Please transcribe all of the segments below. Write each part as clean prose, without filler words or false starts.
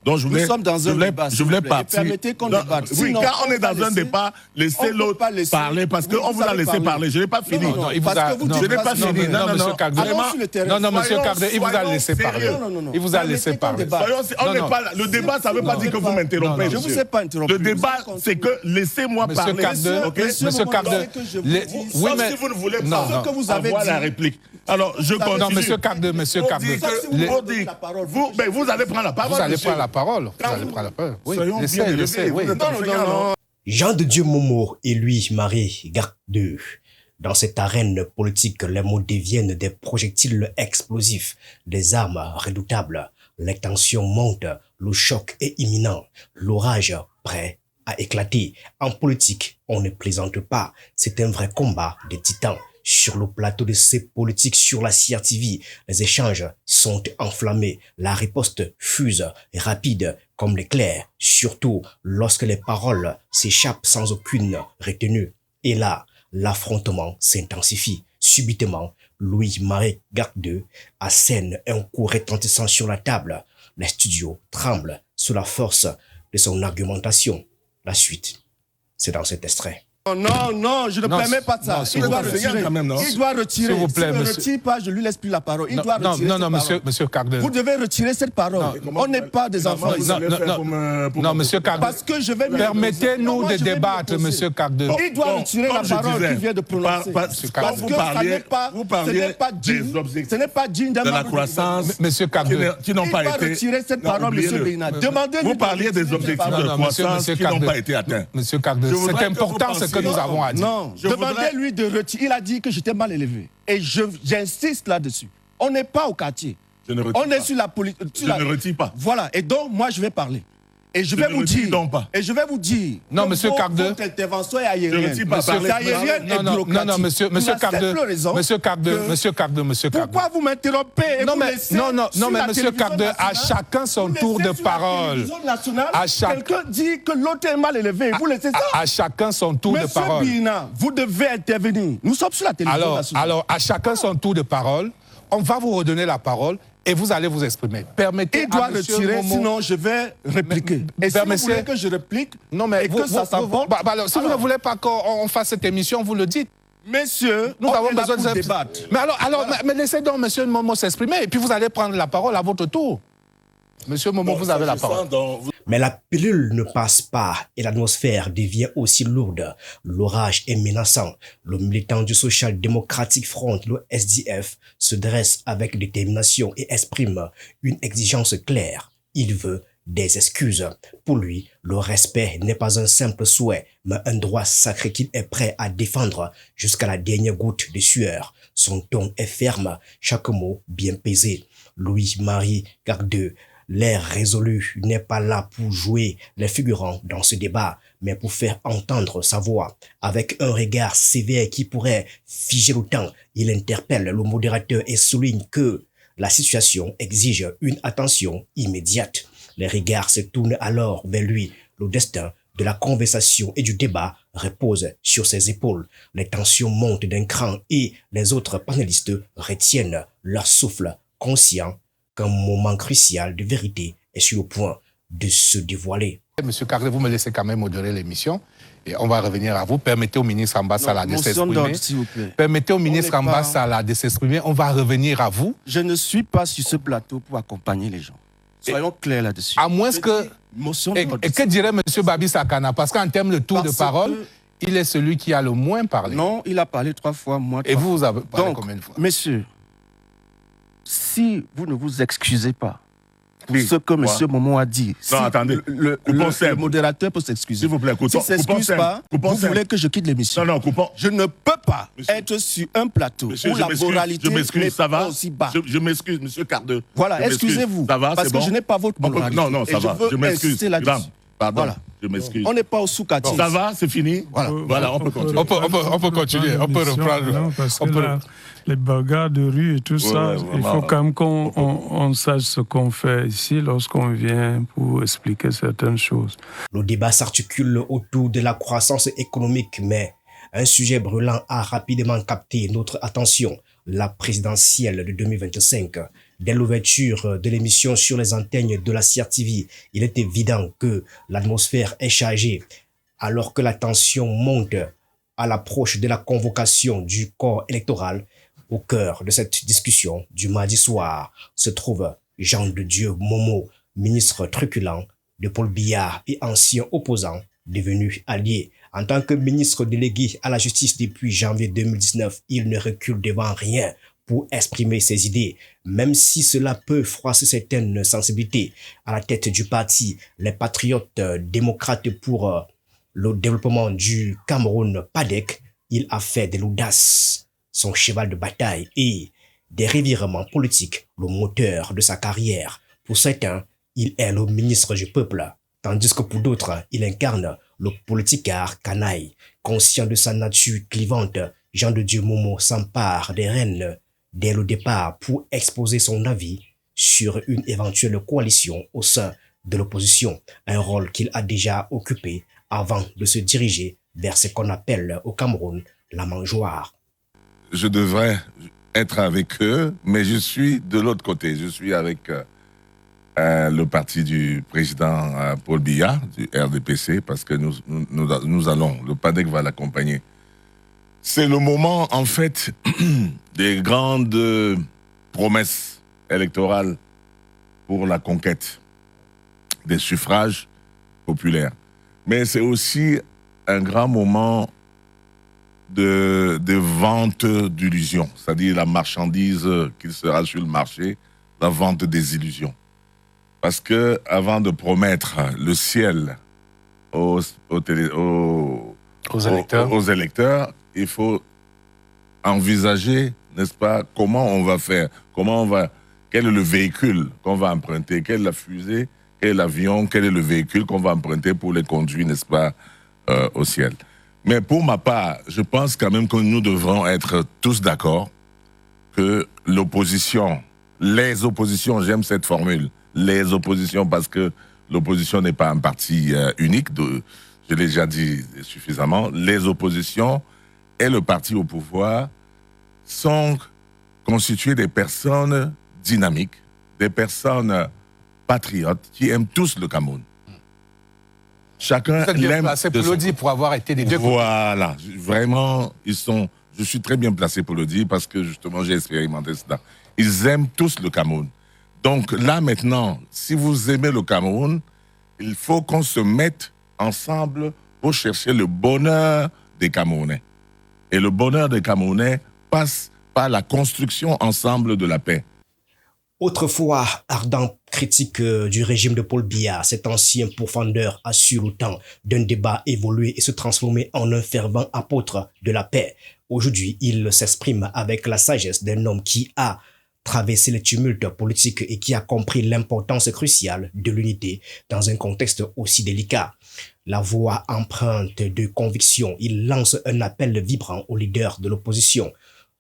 Donc Nous sommes dans un débat. Je voulais partir. Permettez qu'on débatte. Oui, Sinon, quand on est dans un débat, laissez l'autre parler parce qu'on vous a laissé parler. Je n'ai pas fini. Non, il vous a... Je n'ai pas fini. Non, monsieur Cardé. Non, monsieur Cardé, il vous a laissé parler. Il vous a laissé parler. Le débat, ça ne veut pas dire que vous m'interrompez. Je ne vous ai pas interrompu. Le débat, c'est que laissez-moi parler. Monsieur Cardé, oui, mais si vous ne voulez pas avoir la réplique. Alors, je continue. Non, monsieur Cardé. Vous allez prendre la parole. Vous allez prendre la parole. Oui, laissez. Oui. Jean de Dieu Momo et Louis-Marie Gardeux. Dans cette arène politique, les mots deviennent des projectiles explosifs, des armes redoutables. Les tensions montent, le choc est imminent, l'orage prêt à éclater. En politique, on ne plaisante pas. C'est un vrai combat de titans. Sur le plateau de ces politiques sur la CRTV, les échanges sont enflammés. La riposte fuse rapide comme l'éclair, surtout lorsque les paroles s'échappent sans aucune retenue. Et là, l'affrontement s'intensifie. Subitement, Louis-Marie Gardeux assène un coup retentissant sur la table. Les studios tremblent sous la force de son argumentation. La suite, c'est dans cet extrait. Non, je ne permets pas ça. Il doit retirer. S'il vous plaît, ne retire pas, je lui laisse plus la parole. Il doit retirer non, monsieur Cardé. Vous devez retirer cette parole. On n'est pas des enfants ici. Non, monsieur Cardé. Parce que je vais... Permettez-nous de débattre, monsieur Cardé. Il doit retirer la parole qu'il vient de prononcer. Parce que ce n'est pas digne de la croissance, monsieur Cardé, qui n'ont pas été... Il va retirer cette parole, monsieur Bénat. Demandez-lui... Vous parliez des objectifs de croissance qui n'ont pas été atteints. Monsieur Cardé, c'est important ce que nous avons à dire. Non, demandez-lui de retirer. Il a dit que j'étais mal élevé. Et j'insiste là-dessus. On n'est pas au quartier. On est sur la politique. Je ne retire pas. Voilà. Et donc, moi, je vais parler. Et je vais vous dire. Et je vais vous dire. Non, monsieur Cardé. Votre intervention est aérienne. Je ne retire pas. C'est aérienne et bureaucratique. Non, monsieur Cardé. Monsieur Cardé. Pourquoi vous m'interrompez? Non, mais monsieur Cardé, à chacun son tour de parole. Quelqu'un dit que l'autre est mal élevé. Vous laissez ça? À chacun son tour de parole. Monsieur Bina, vous devez intervenir. Nous sommes sur la télévision nationale. Alors, à chacun son tour de parole. On va vous redonner la parole. Et vous allez vous exprimer. Permettez il doit retirer, sinon je vais répliquer. Et si vous voulez que je réplique, et que ça s'avance... Si vous ne voulez pas qu'on fasse cette émission, vous le dites. Messieurs, nous avons besoin de débattre. Mais laissez donc monsieur Momo s'exprimer, et puis vous allez prendre la parole à votre tour. Monsieur Momo, vous avez la parole. Mais la pilule ne passe pas et l'atmosphère devient aussi lourde. L'orage est menaçant. Le militant du Social Democratic Front, le SDF, se dresse avec détermination et exprime une exigence claire. Il veut des excuses. Pour lui, le respect n'est pas un simple souhait, mais un droit sacré qu'il est prêt à défendre jusqu'à la dernière goutte de sueur. Son ton est ferme, chaque mot bien pesé. Louis-Marie Gardeux, l'air résolu, n'est pas là pour jouer les figurants dans ce débat, mais pour faire entendre sa voix. Avec un regard sévère qui pourrait figer le temps, il interpelle le modérateur et souligne que la situation exige une attention immédiate. Les regards se tournent alors vers lui. Le destin de la conversation et du débat repose sur ses épaules. Les tensions montent d'un cran et les autres panélistes retiennent leur souffle, conscients qu'un moment crucial de vérité est sur le point de se dévoiler. Monsieur Cardé, vous me laissez quand même modérer l'émission et on va revenir à vous. Permettez au ministre Ambassa de s'exprimer. Permettez au ministre Ambassa de s'exprimer. On va revenir à vous. Je ne suis pas sur ce plateau pour accompagner les gens. Soyons clairs là-dessus. À moins que... Et que dirait monsieur Babi Sakana? Parce qu'en termes de tour de parole, il est celui qui a le moins parlé. Non, il a parlé 3 fois, moi 3 fois. Et vous avez parlé donc, combien de fois? Messieurs, si vous ne vous excusez pas pour ce que M. Momo a dit, non, attendez. Le modérateur peut s'excuser. S'il vous plaît, s'il ne s'excuse pas, vous voulez que je quitte l'émission. Non, coupons. Je ne peux pas être sur un plateau où la moralité n'est pas aussi bas. Je m'excuse, M. Cardeux. Voilà, excusez-vous. Ça va, parce que je n'ai pas votre moralité. Non, ça va. Je m'excuse. Pardon. Voilà. Je m'excuse. On n'est pas au sous-quartier. Ça va, c'est fini. Voilà, on peut continuer. On peut continuer, on peut reprendre. Parce que là, les bagarres de rue et tout ça, il faut quand même qu'on sache ce qu'on fait ici lorsqu'on vient pour expliquer certaines choses. Le débat s'articule autour de la croissance économique, mais un sujet brûlant a rapidement capté notre attention, la présidentielle de 2025. Dès l'ouverture de l'émission sur les antennes de la CRTV, il est évident que l'atmosphère est chargée alors que la tension monte à l'approche de la convocation du corps électoral. Au cœur de cette discussion du mardi soir se trouve Jean de Dieu Momo, ministre truculent de Paul Biya et ancien opposant devenu allié. En tant que ministre délégué à la justice depuis janvier 2019, il ne recule devant rien pour exprimer ses idées, même si cela peut froisser certaines sensibilités. À la tête du parti, les patriotes démocrates pour le développement du Cameroun, PADEC, il a fait de l'audace son cheval de bataille et des revirements politiques le moteur de sa carrière. Pour certains, il est le ministre du peuple, tandis que pour d'autres, il incarne le politicard canaille. Conscient de sa nature clivante, Jean de Dieu Momo s'empare des rênes dès le départ pour exposer son avis sur une éventuelle coalition au sein de l'opposition, un rôle qu'il a déjà occupé avant de se diriger vers ce qu'on appelle au Cameroun la mangeoire. Je devrais être avec eux, mais je suis de l'autre côté. Je suis avec le parti du président Paul Biya, du RDPC, parce que nous allons, le PADEC va l'accompagner. C'est le moment, en fait, des grandes promesses électorales pour la conquête des suffrages populaires. Mais c'est aussi un grand moment de vente d'illusions, c'est-à-dire la marchandise qui sera sur le marché, la vente des illusions. Parce que avant de promettre le ciel aux électeurs, il faut envisager, n'est-ce pas, comment on va faire, quel est le véhicule qu'on va emprunter, quelle est la fusée, quel est l'avion, quel est le véhicule qu'on va emprunter pour les conduire, n'est-ce pas, au ciel. Mais pour ma part, je pense quand même que nous devrons être tous d'accord que l'opposition, les oppositions, j'aime cette formule, les oppositions, parce que l'opposition n'est pas un parti unique, je l'ai déjà dit suffisamment, les oppositions et le parti au pouvoir sont constitués des personnes dynamiques, des personnes patriotes qui aiment tous le Cameroun. Chacun l'aime placé pour le dire, pour avoir été des deux. Voilà, vraiment, je suis très bien placé pour le dire parce que justement j'ai expérimenté cela. Ils aiment tous le Cameroun. Donc là maintenant, si vous aimez le Cameroun, il faut qu'on se mette ensemble pour chercher le bonheur des Camerounais. Et le bonheur des Camerounais passe par la construction ensemble de la paix. Autrefois ardent critique du régime de Paul Biya, cet ancien pourfendeur a su le temps d'un débat évoluer et se transformer en un fervent apôtre de la paix. Aujourd'hui, il s'exprime avec la sagesse d'un homme qui a traversé les tumultes politiques et qui a compris l'importance cruciale de l'unité dans un contexte aussi délicat. La voix empreinte de conviction, il lance un appel vibrant aux leaders de l'opposition,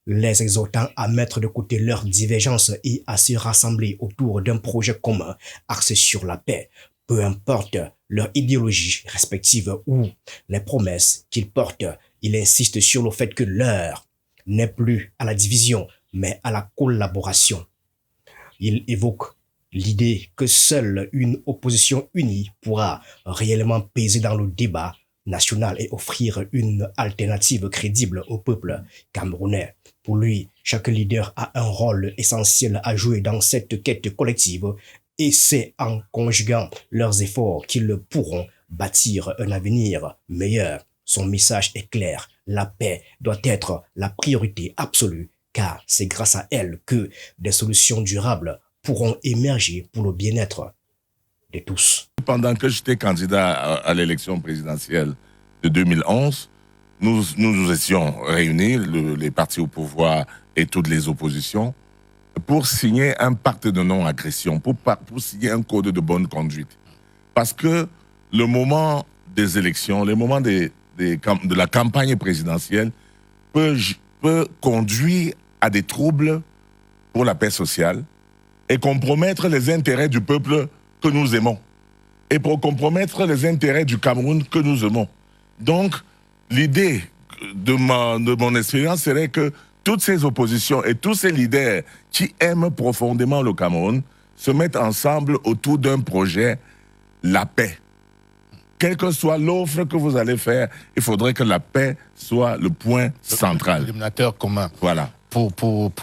les exhortant à mettre de côté leurs divergences et à se rassembler autour d'un projet commun axé sur la paix, peu importe leur idéologie respective ou les promesses qu'ils portent. Il insiste sur le fait que l'heure n'est plus à la division, mais à la collaboration. Il évoque l'idée que seule une opposition unie pourra réellement peser dans le débat national et offrir une alternative crédible au peuple camerounais. Pour lui, chaque leader a un rôle essentiel à jouer dans cette quête collective et c'est en conjuguant leurs efforts qu'ils pourront bâtir un avenir meilleur. Son message est clair, la paix doit être la priorité absolue car c'est grâce à elle que des solutions durables pourront émerger pour le bien-être de tous. Pendant que j'étais candidat à l'élection présidentielle de 2011, nous étions réunis, les partis au pouvoir et toutes les oppositions, pour signer un pacte de non-agression, pour signer un code de bonne conduite. Parce que le moment des élections, le moment de la campagne présidentielle peut conduire à des troubles pour la paix sociale et compromettre les intérêts du peuple que nous aimons. Et pour compromettre les intérêts du Cameroun que nous aimons. Donc, l'idée de mon expérience serait que toutes ces oppositions et tous ces leaders qui aiment profondément le Cameroun se mettent ensemble autour d'un projet, la paix. Quelle que soit l'offre que vous allez faire, il faudrait que la paix soit le point central. Le dénominateur commun. Voilà. Pour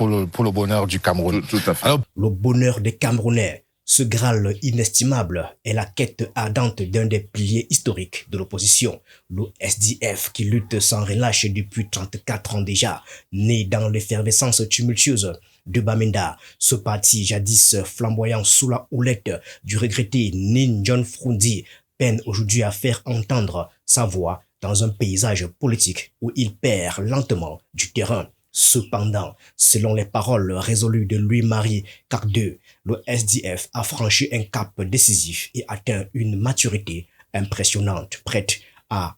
le bonheur du Cameroun. Tout à fait. Alors, le bonheur des Camerounais, ce Graal inestimable, est la quête ardente d'un des piliers historiques de l'opposition, le SDF, qui lutte sans relâche depuis 34 ans déjà, né dans l'effervescence tumultueuse de Bamenda. Ce parti, jadis flamboyant sous la houlette du regretté Nin John Frundi, peine aujourd'hui à faire entendre sa voix dans un paysage politique où il perd lentement du terrain. Cependant, selon les paroles résolues de Louis-Marie Cardeux, le SDF a franchi un cap décisif et atteint une maturité impressionnante, prête à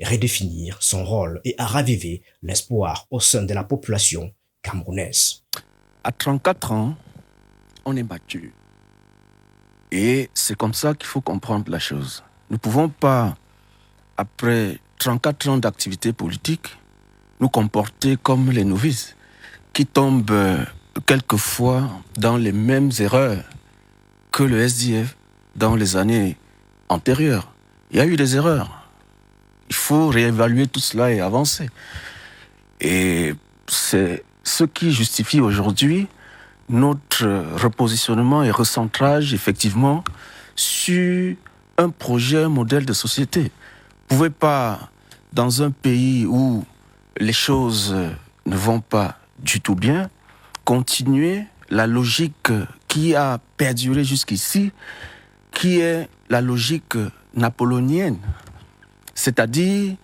redéfinir son rôle et à raviver l'espoir au sein de la population camerounaise. À 34 ans, on est battu. Et c'est comme ça qu'il faut comprendre la chose. Nous ne pouvons pas, après 34 ans d'activité politique, nous comporter comme les novices qui tombent quelquefois dans les mêmes erreurs que le SDF dans les années antérieures. Il y a eu des erreurs. Il faut réévaluer tout cela et avancer. Et c'est ce qui justifie aujourd'hui notre repositionnement et recentrage effectivement sur un projet, un modèle de société. Vous ne pouvez pas, dans un pays où les choses ne vont pas du tout bien, continuer la logique qui a perduré jusqu'ici, qui est la logique napoléonienne. C'est-à-dire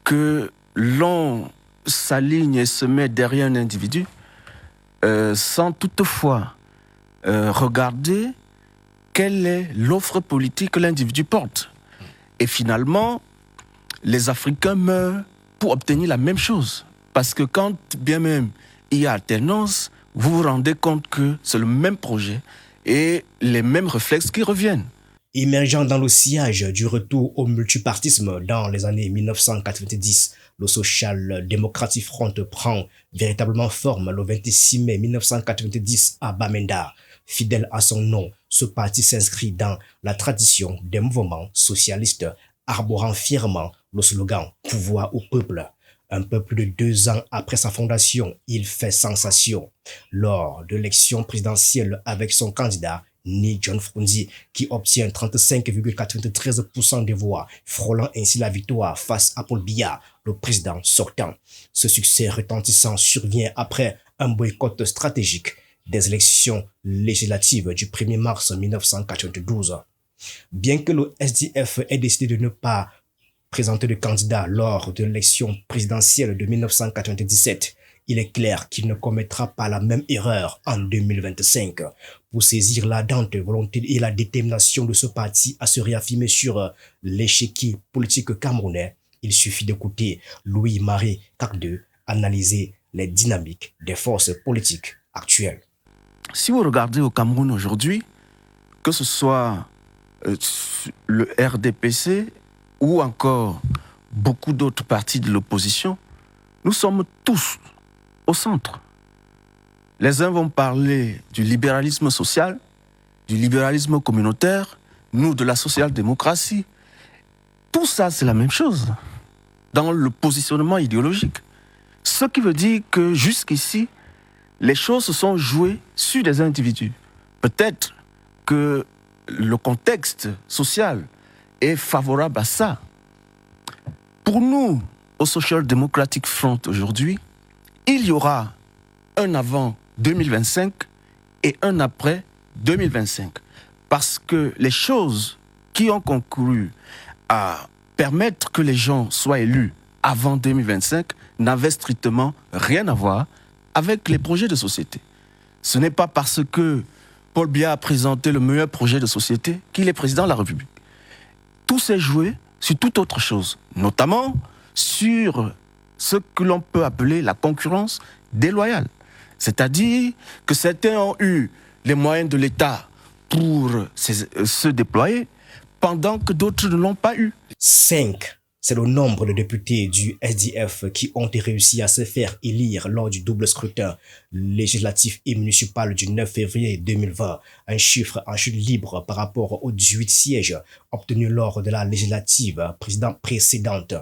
que l'on s'aligne et se met derrière un individu sans toutefois regarder quelle est l'offre politique que l'individu porte. Et finalement, les Africains meurent pour obtenir la même chose. Parce que quand bien même il y a alternance, vous vous rendez compte que c'est le même projet et les mêmes réflexes qui reviennent. Émergeant dans le sillage du retour au multipartisme dans les années 1990, le Social Democratic Front prend véritablement forme le 26 mai 1990 à Bamenda. Fidèle à son nom, ce parti s'inscrit dans la tradition des mouvements socialistes, arborant fièrement le slogan « Pouvoir au peuple ». Un peu plus de 2 ans après sa fondation, il fait sensation lors de l'élection présidentielle avec son candidat Ni John Frundi, qui obtient 35,93% des voix, frôlant ainsi la victoire face à Paul Biya, le président sortant. Ce succès retentissant survient après un boycott stratégique des élections législatives du 1er mars 1992. Bien que le SDF ait décidé de ne pas présenter de candidat lors de l'élection présidentielle de 1997, il est clair qu'il ne commettra pas la même erreur en 2025. Pour saisir l'ardente volonté et la détermination de ce parti à se réaffirmer sur l'échiquier politique camerounais, il suffit d'écouter Louis-Marie Cardeux analyser les dynamiques des forces politiques actuelles. Si vous regardez au Cameroun aujourd'hui, que ce soit le RDPC ou encore beaucoup d'autres partis de l'opposition, nous sommes tous au centre. Les uns vont parler du libéralisme social, du libéralisme communautaire, nous de la social-démocratie. Tout ça, c'est la même chose dans le positionnement idéologique. Ce qui veut dire que jusqu'ici, les choses se sont jouées sur des individus. Peut-être que le contexte social est favorable à ça. Pour nous, au Social Democratic Front aujourd'hui, il y aura un avant 2025 et un après 2025. Parce que les choses qui ont concouru à permettre que les gens soient élus avant 2025 n'avaient strictement rien à voir avec les projets de société. Ce n'est pas parce que Paul Biya a présenté le meilleur projet de société qu'il est président de la République. Tout s'est joué sur toute autre chose, notamment sur ce que l'on peut appeler la concurrence déloyale. C'est-à-dire que certains ont eu les moyens de l'État pour se déployer, pendant que d'autres ne l'ont pas eu. 5 C'est le nombre de députés du SDF qui ont réussi à se faire élire lors du double scrutin législatif et municipal du 9 février 2020, un chiffre en chute libre par rapport aux 18 sièges obtenus lors de la législative précédente.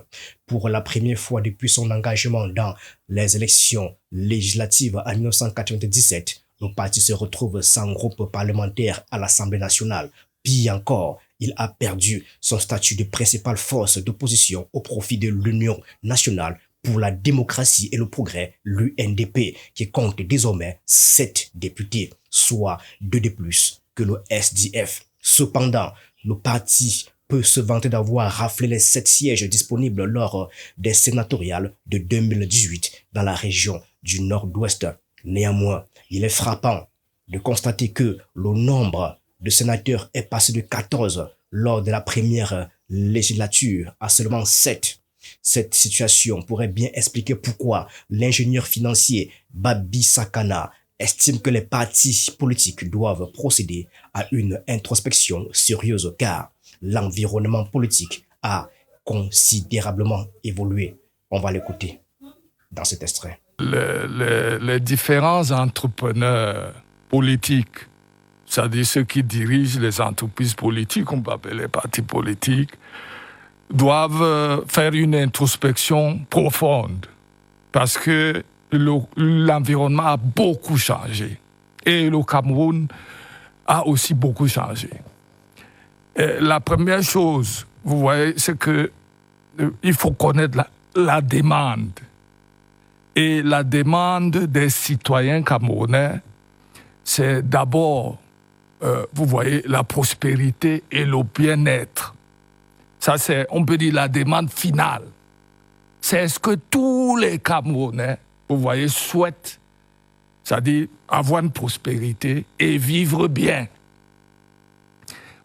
Pour la première fois depuis son engagement dans les élections législatives en 1997, le parti se retrouve sans groupe parlementaire à l'Assemblée nationale. Pire encore, il a perdu son statut de principale force d'opposition au profit de l'Union nationale pour la démocratie et le progrès, l'UNDP, qui compte désormais 7 députés, soit 2 de plus que le SDF. Cependant, le parti peut se vanter d'avoir raflé les 7 sièges disponibles lors des sénatoriales de 2018 dans la région du Nord-Ouest. Néanmoins, il est frappant de constater que le nombre de sénateurs est passé de 14 lors de la première législature à seulement 7. Cette situation pourrait bien expliquer pourquoi l'ingénieur financier Babi Sakana estime que les partis politiques doivent procéder à une introspection sérieuse car l'environnement politique a considérablement évolué. On va l'écouter dans cet extrait. Les différents entrepreneurs politiques, c'est-à-dire ceux qui dirigent les entreprises politiques, on peut appeler les partis politiques, doivent faire une introspection profonde parce que l'environnement a beaucoup changé et le Cameroun a aussi beaucoup changé. Et la première chose, vous voyez, c'est que il faut connaître la demande. Et la demande des citoyens camerounais, c'est d'abord, vous voyez, la prospérité et le bien-être. Ça, c'est, on peut dire, la demande finale. C'est ce que tous les Camerounais, vous voyez, souhaitent. C'est-à-dire avoir une prospérité et vivre bien.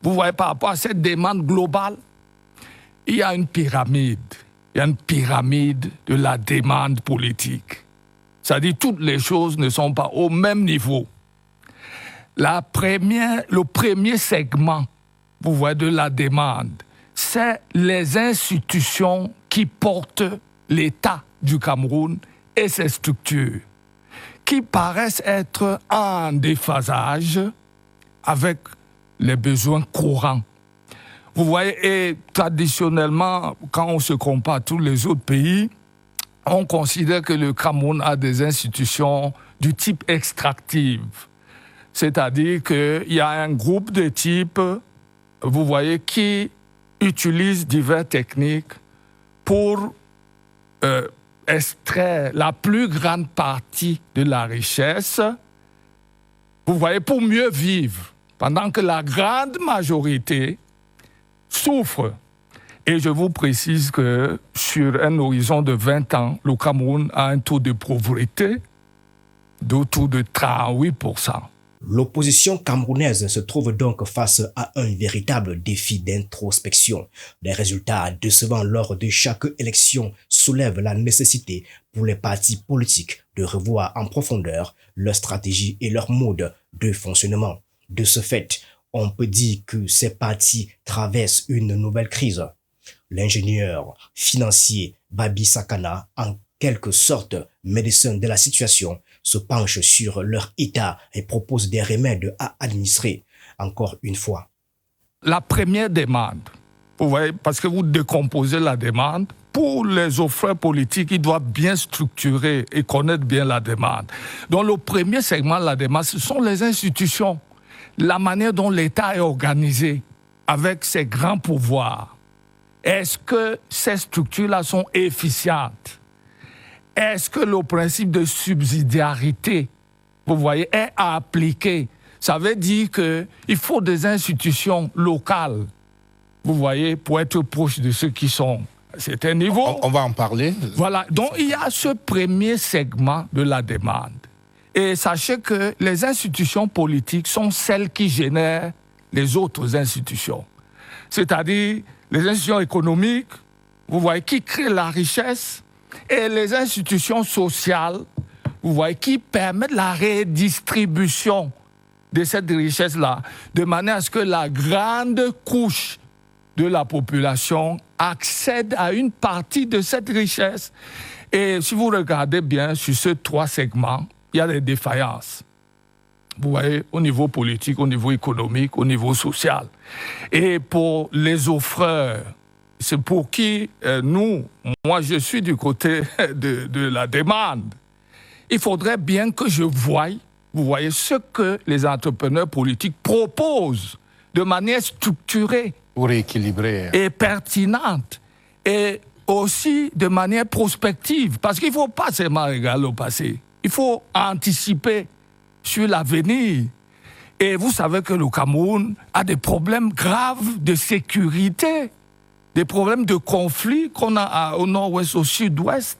Vous voyez, par rapport à cette demande globale, il y a une pyramide. Il y a une pyramide de la demande politique. C'est-à-dire toutes les choses ne sont pas au même niveau. Le premier segment, vous voyez, de la demande, c'est les institutions qui portent l'État du Cameroun et ses structures, qui paraissent être en déphasage avec les besoins courants. Vous voyez, et traditionnellement, quand on se compare à tous les autres pays, on considère que le Cameroun a des institutions du type extractive. C'est-à-dire qu'il y a un groupe de type, vous voyez, qui utilise diverses techniques pour extraire la plus grande partie de la richesse, vous voyez, pour mieux vivre, pendant que la grande majorité souffre. Et je vous précise que sur un horizon de 20 ans, le Cameroun a un taux de pauvreté d'autour de 38%. L'opposition camerounaise se trouve donc face à un véritable défi d'introspection. Les résultats décevants lors de chaque élection soulèvent la nécessité pour les partis politiques de revoir en profondeur leur stratégie et leur mode de fonctionnement. De ce fait, on peut dire que ces partis traversent une nouvelle crise. L'ingénieur financier Babi Sakana, en quelque sorte médecin de la situation, se penche sur leur état et propose des remèdes à administrer. Encore une fois. La première demande, vous voyez, parce que vous décomposez la demande, pour les offreurs politiques, ils doivent bien structurer et connaître bien la demande. Donc le premier segment de la demande, ce sont les institutions. La manière dont l'État est organisé avec ses grands pouvoirs. Est-ce que ces structures-là sont efficientes? Est-ce que le principe de subsidiarité, vous voyez, est appliqué? Ça veut dire qu'il faut des institutions locales, vous voyez, pour être proche de ceux qui sont à certains niveaux. On va en parler. Voilà, donc il y a ce premier segment de la demande. Et sachez que les institutions politiques sont celles qui génèrent les autres institutions. C'est-à-dire les institutions économiques, vous voyez, qui créent la richesse, et les institutions sociales, vous voyez, qui permettent la redistribution de cette richesse-là, de manière à ce que la grande couche de la population accèdent à une partie de cette richesse. Et si vous regardez bien sur ces 3 segments, il y a des défaillances. Vous voyez, au niveau politique, au niveau économique, au niveau social. Et pour les offreurs, c'est pour qui moi je suis du côté de la demande. Il faudrait bien que je voie, vous voyez, ce que les entrepreneurs politiques proposent de manière structurée pour équilibrer et pertinente et aussi de manière prospective. Parce qu'il ne faut pas seulement regarder au passé, il faut anticiper sur l'avenir. Et vous savez que le Cameroun a des problèmes graves de sécurité, des problèmes de conflit qu'on a au nord-ouest, au sud-ouest,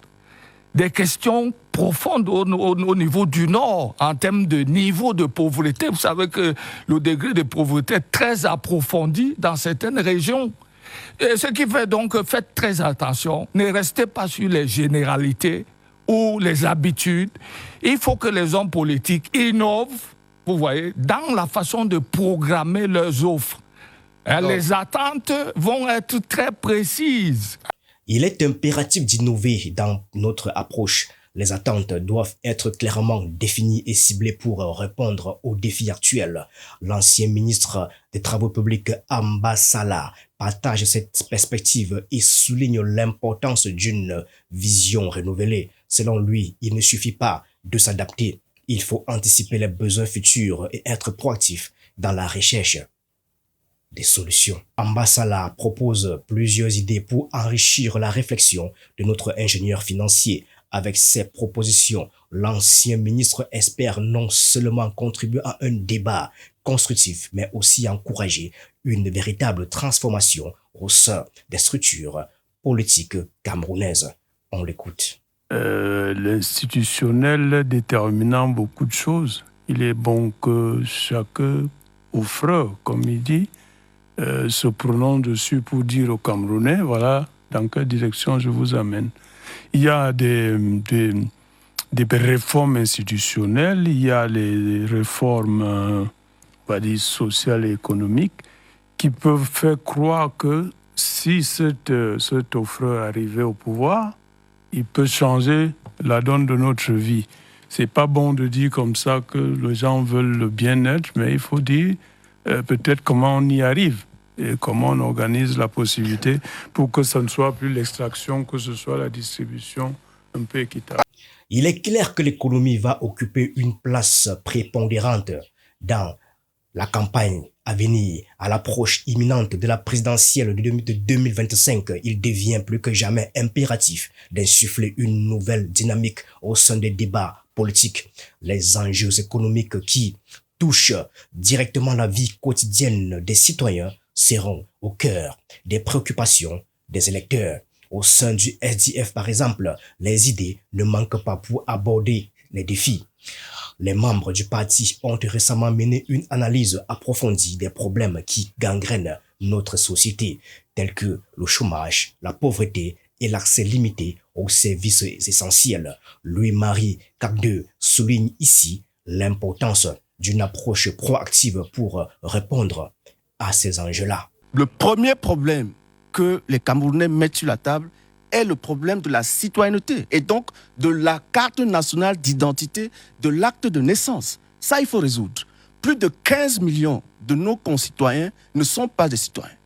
des questions profondes au niveau du nord en termes de niveau de pauvreté. Vous savez que le degré de pauvreté est très approfondi dans certaines régions. Et ce qui fait donc, faites très attention, ne restez pas sur les généralités ou les habitudes. Il faut que les hommes politiques innovent, vous voyez, dans la façon de programmer leurs offres. Les attentes vont être très précises. Il est impératif d'innover dans notre approche. Les attentes doivent être clairement définies et ciblées pour répondre aux défis actuels. L'ancien ministre des Travaux publics, Amba Salah, partage cette perspective et souligne l'importance d'une vision renouvelée. Selon lui, il ne suffit pas de s'adapter. Il faut anticiper les besoins futurs et être proactif dans la recherche des solutions. Amba Salah propose plusieurs idées pour enrichir la réflexion de notre ingénieur financier. Avec ses propositions, l'ancien ministre espère non seulement contribuer à un débat constructif, mais aussi encourager une véritable transformation au sein des structures politiques camerounaises. On l'écoute. L'institutionnel déterminant beaucoup de choses. Il est bon que chaque offreur, comme il dit, se prononce dessus pour dire aux Camerounais, voilà dans quelle direction je vous amène. Il y a des réformes institutionnelles, il y a les réformes on va dire, sociales et économiques qui peuvent faire croire que si cet offreur arrivait au pouvoir, il peut changer la donne de notre vie. C'est pas bon de dire comme ça que les gens veulent le bien-être, mais il faut dire peut-être comment on y arrive et comment on organise la possibilité pour que ce ne soit plus l'extraction, que ce soit la distribution un peu équitable. Il est clair que l'économie va occuper une place prépondérante dans la campagne à venir. À l'approche imminente de la présidentielle de 2025, il devient plus que jamais impératif d'insuffler une nouvelle dynamique au sein des débats politiques. Les enjeux économiques qui touchent directement la vie quotidienne des citoyens seront au cœur des préoccupations des électeurs. Au sein du SDF, par exemple, les idées ne manquent pas pour aborder les défis. Les membres du parti ont récemment mené une analyse approfondie des problèmes qui gangrènent notre société, tels que le chômage, la pauvreté et l'accès limité aux services essentiels. Louis-Marie Cagdeux souligne ici l'importance d'une approche proactive pour répondre à ces enjeux-là. Le premier problème que les Camerounais mettent sur la table est le problème de la citoyenneté et donc de la carte nationale d'identité, de l'acte de naissance. Ça, il faut résoudre. Plus de 15 millions de nos concitoyens ne sont pas des citoyens.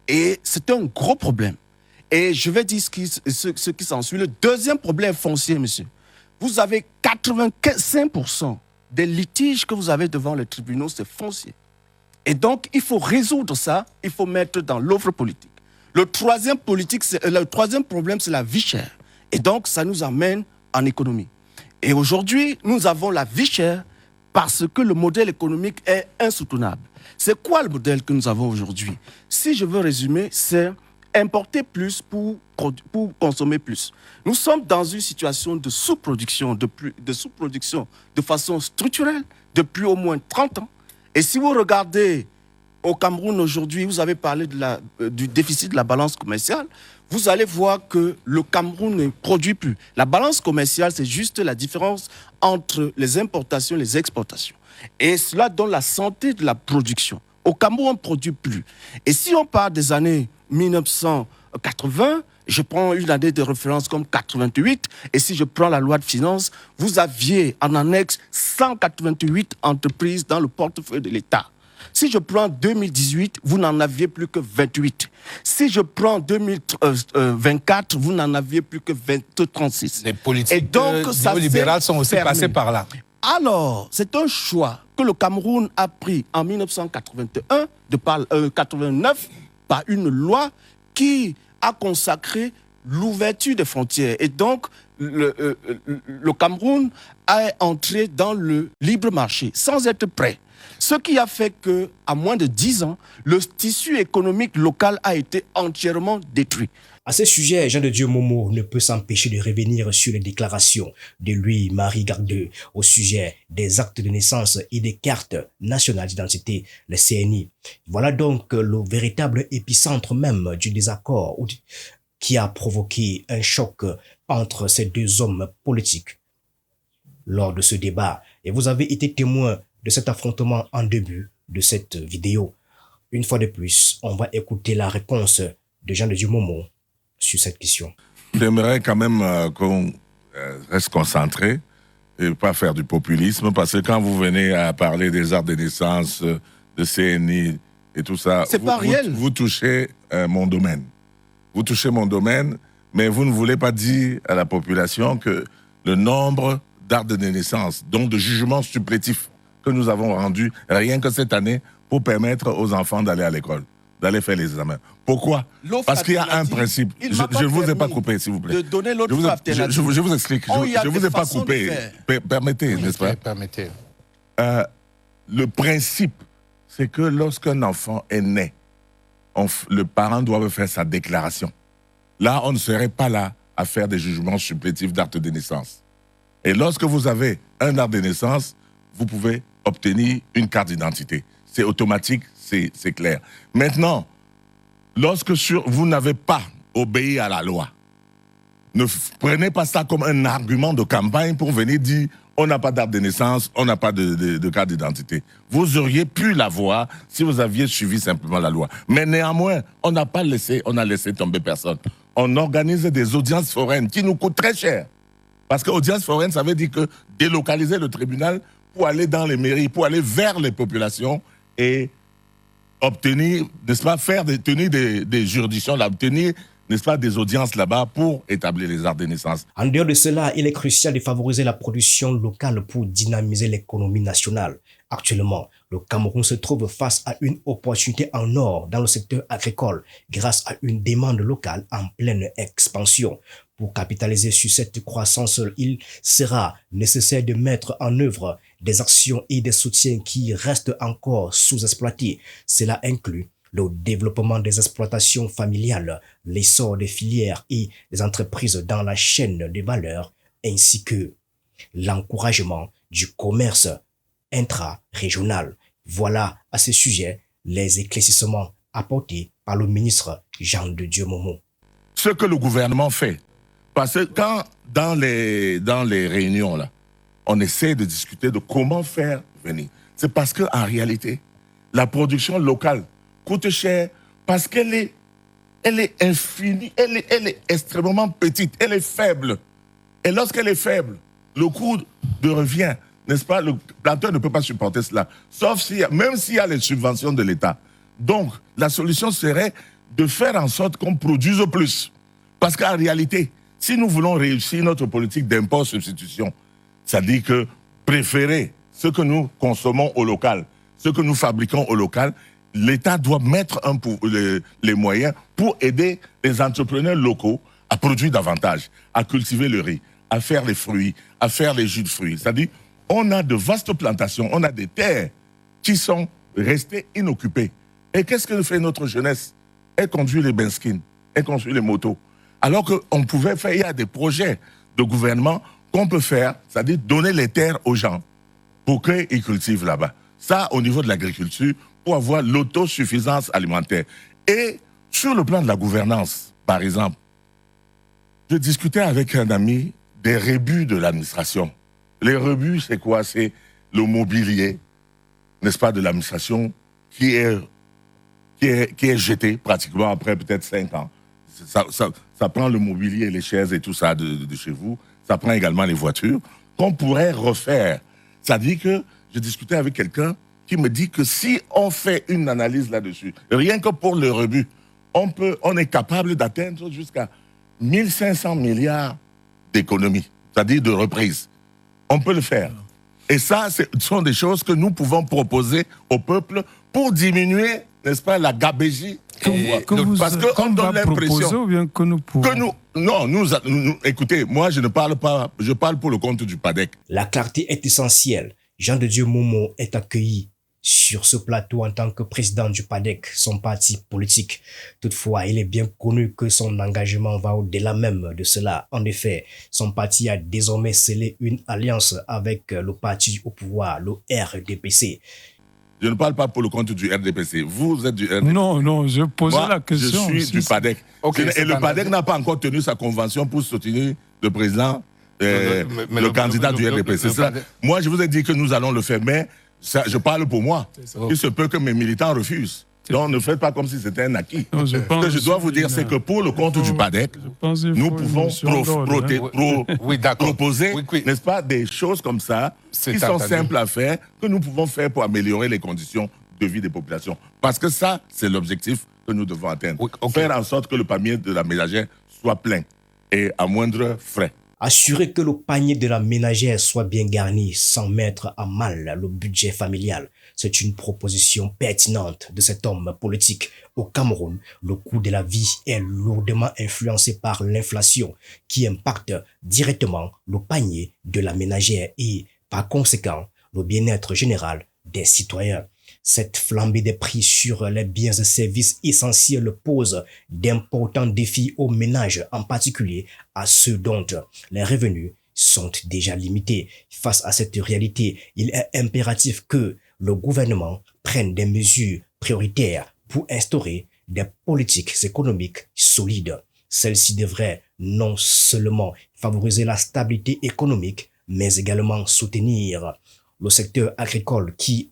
Et c'est un gros problème. Et je vais dire ce qui s'ensuit. Le deuxième problème foncier, monsieur. Vous avez 85% des litiges que vous avez devant les tribunaux, c'est foncier. Et donc, il faut résoudre ça, il faut mettre dans l'offre politique. Le troisième problème, c'est la vie chère. Et donc, ça nous amène en économie. Et aujourd'hui, nous avons la vie chère parce que le modèle économique est insoutenable. C'est quoi le modèle que nous avons aujourd'hui? Si je veux résumer, c'est importer plus pour consommer plus. Nous sommes dans une situation de sous-production, de façon structurelle depuis au moins 30 ans. Et si vous regardez au Cameroun aujourd'hui, vous avez parlé du déficit de la balance commerciale, vous allez voir que le Cameroun ne produit plus. La balance commerciale, c'est juste la différence entre les importations et les exportations. Et cela donne la santé de la production. Au Cameroun, on ne produit plus. Et si on part des années 1900, 80, je prends une année de référence comme 88, et si je prends la loi de finances, vous aviez en annexe 188 entreprises dans le portefeuille de l'État. Si je prends 2018, vous n'en aviez plus que 28. Si je prends 2024, vous n'en aviez plus que 36. Les politiques néolibérales sont aussi passées par là. Alors, c'est un choix que le Cameroun a pris en 1989 par une loi qui a consacré l'ouverture des frontières. Et donc, le Cameroun a entré dans le libre marché sans être prêt. Ce qui a fait qu'à moins de 10 ans, le tissu économique local a été entièrement détruit. À ce sujet, Jean de Dieu Momo ne peut s'empêcher de revenir sur les déclarations de Louis-Marie Gardeux au sujet des actes de naissance et des cartes nationales d'identité, le CNI. Voilà donc le véritable épicentre même du désaccord qui a provoqué un choc entre ces deux hommes politiques lors de ce débat. Et vous avez été témoin de cet affrontement en début de cette vidéo. Une fois de plus, on va écouter la réponse de Jean de Dieu Momo sur cette question. J'aimerais quand même qu'on reste concentré et pas faire du populisme, parce que quand vous venez à parler des actes de naissance, de CNI et tout ça, vous touchez mon domaine. Vous touchez mon domaine, mais vous ne voulez pas dire à la population que le nombre d'actes de naissance, donc de jugements supplétifs que nous avons rendus rien que cette année pour permettre aux enfants d'aller à l'école, d'aller faire les examens. Pourquoi? Parce qu'il y a un principe. Je ne vous ai pas coupé, s'il vous plaît. De donner l'autre alternative. Je vous explique. Je ne vous ai pas coupé. Permettez, n'est-ce pas? Permettez. Le principe, c'est que lorsqu'un enfant est né, le parent doit faire sa déclaration. Là, on ne serait pas là à faire des jugements supplétifs d'actes de naissance. Et lorsque vous avez un acte de naissance, vous pouvez obtenir une carte d'identité. C'est automatique, c'est clair. Maintenant, lorsque vous n'avez pas obéi à la loi, ne prenez pas ça comme un argument de campagne pour venir dire on n'a pas d'acte de naissance, on n'a pas de carte d'identité. Vous auriez pu l'avoir si vous aviez suivi simplement la loi. Mais néanmoins, on n'a laissé tomber personne. On organise des audiences foraines qui nous coûtent très cher. Parce qu'audience foraine, ça veut dire que délocaliser le tribunal pour aller dans les mairies, pour aller vers les populations et obtenir, n'est-ce pas, tenir des juridictions, obtenir, n'est-ce pas, des audiences là-bas pour établir les actes de naissance. En dehors de cela, il est crucial de favoriser la production locale pour dynamiser l'économie nationale. Actuellement, le Cameroun se trouve face à une opportunité en or dans le secteur agricole grâce à une demande locale en pleine expansion. Pour capitaliser sur cette croissance, il sera nécessaire de mettre en œuvre des actions et des soutiens qui restent encore sous-exploités. Cela inclut le développement des exploitations familiales, l'essor des filières et des entreprises dans la chaîne de valeur, ainsi que l'encouragement du commerce intra-régional. Voilà à ce sujet les éclaircissements apportés par le ministre Jean de Dieu Momo. Ce que le gouvernement fait, parce que quand dans les réunions, là, on essaie de discuter de comment faire venir, c'est parce qu'en réalité, la production locale coûte cher parce qu'elle est infinie, elle est extrêmement petite, elle est faible. Et lorsqu'elle est faible, le coût de revient, n'est-ce pas, le planteur ne peut pas supporter cela, sauf même s'il y a les subventions de l'État. Donc, la solution serait de faire en sorte qu'on produise plus. Parce qu'en réalité, si nous voulons réussir notre politique d'import-substitution, c'est-à-dire que préférer ce que nous consommons au local, ce que nous fabriquons au local, l'État doit mettre les moyens pour aider les entrepreneurs locaux à produire davantage, à cultiver le riz, à faire les fruits, à faire les jus de fruits. C'est-à-dire, on a de vastes plantations, on a des terres qui sont restées inoccupées. Et qu'est-ce que fait notre jeunesse? Elle conduit les benskins, elle conduit les motos. Alors qu'on pouvait faire, il y a des projets de gouvernement qu'on peut faire, c'est-à-dire donner les terres aux gens pour qu'ils cultivent là-bas. Ça, au niveau de l'agriculture, pour avoir l'autosuffisance alimentaire. Et sur le plan de la gouvernance, par exemple, je discutais avec un ami des rebuts de l'administration. Les rebuts, c'est quoi? C'est le mobilier, n'est-ce pas, de l'administration qui est jeté pratiquement après peut-être 5 ans, ça prend le mobilier, les chaises et tout ça de chez vous. Ça prend également les voitures qu'on pourrait refaire. Ça dit que j'ai discuté avec quelqu'un qui me dit que si on fait une analyse là-dessus, rien que pour le rebut, on est capable d'atteindre jusqu'à 1500 milliards d'économies, c'est-à-dire de reprise. On peut le faire. Et ça, ce sont des choses que nous pouvons proposer au peuple pour diminuer, n'est-ce pas, la gabégie. Parce qu'on donne l'impression que nous pouvons. Écoutez, moi je ne parle pas, je parle pour le compte du PADEC. La clarté est essentielle. Jean de Dieu Momo est accueilli sur ce plateau en tant que président du PADEC, son parti politique. Toutefois, il est bien connu que son engagement va au-delà même de cela. En effet, son parti a désormais scellé une alliance avec le parti au pouvoir, le RDPC. Je ne parle pas pour le compte du RDPC. Vous êtes du RDPC. Non, je posais la question. Je suis du PADEC. Et le PADEC n'a pas encore tenu sa convention pour soutenir le président, le candidat du RDPC. Moi, je vous ai dit que nous allons le faire, mais ça, je parle pour moi. Il se peut que mes militants refusent. Donc, ne faites pas comme si c'était un acquis. Non, Ce que je dois vous dire, c'est que pour le compte du PADEC, nous pouvons proposer, n'est-ce pas, des choses comme ça, qui sont simples à faire, que nous pouvons faire pour améliorer les conditions de vie des populations. Parce que ça, c'est l'objectif que nous devons atteindre. Faire en sorte que le panier de la ménagère soit plein et à moindre frais. Assurer que le panier de la ménagère soit bien garni sans mettre à mal le budget familial. C'est une proposition pertinente de cet homme politique. Au Cameroun, le coût de la vie est lourdement influencé par l'inflation qui impacte directement le panier de la ménagère et, par conséquent, le bien-être général des citoyens. Cette flambée des prix sur les biens et services essentiels pose d'importants défis aux ménages, en particulier à ceux dont les revenus sont déjà limités. Face à cette réalité, il est impératif que le gouvernement prenne des mesures prioritaires pour instaurer des politiques économiques solides. Celles-ci devraient non seulement favoriser la stabilité économique, mais également soutenir le secteur agricole qui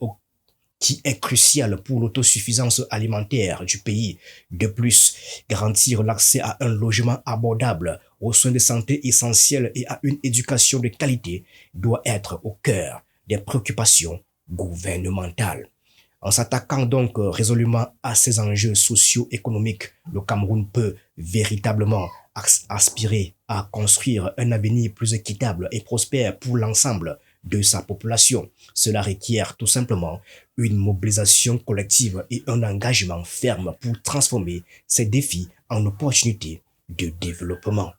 est crucial pour l'autosuffisance alimentaire du pays. De plus, garantir l'accès à un logement abordable, aux soins de santé essentiels et à une éducation de qualité doit être au cœur des préoccupations gouvernementales. En s'attaquant donc résolument à ces enjeux socio-économiques, le Cameroun peut véritablement aspirer à construire un avenir plus équitable et prospère pour l'ensemble de sa population. Cela requiert tout simplement une mobilisation collective et un engagement ferme pour transformer ces défis en opportunités de développement.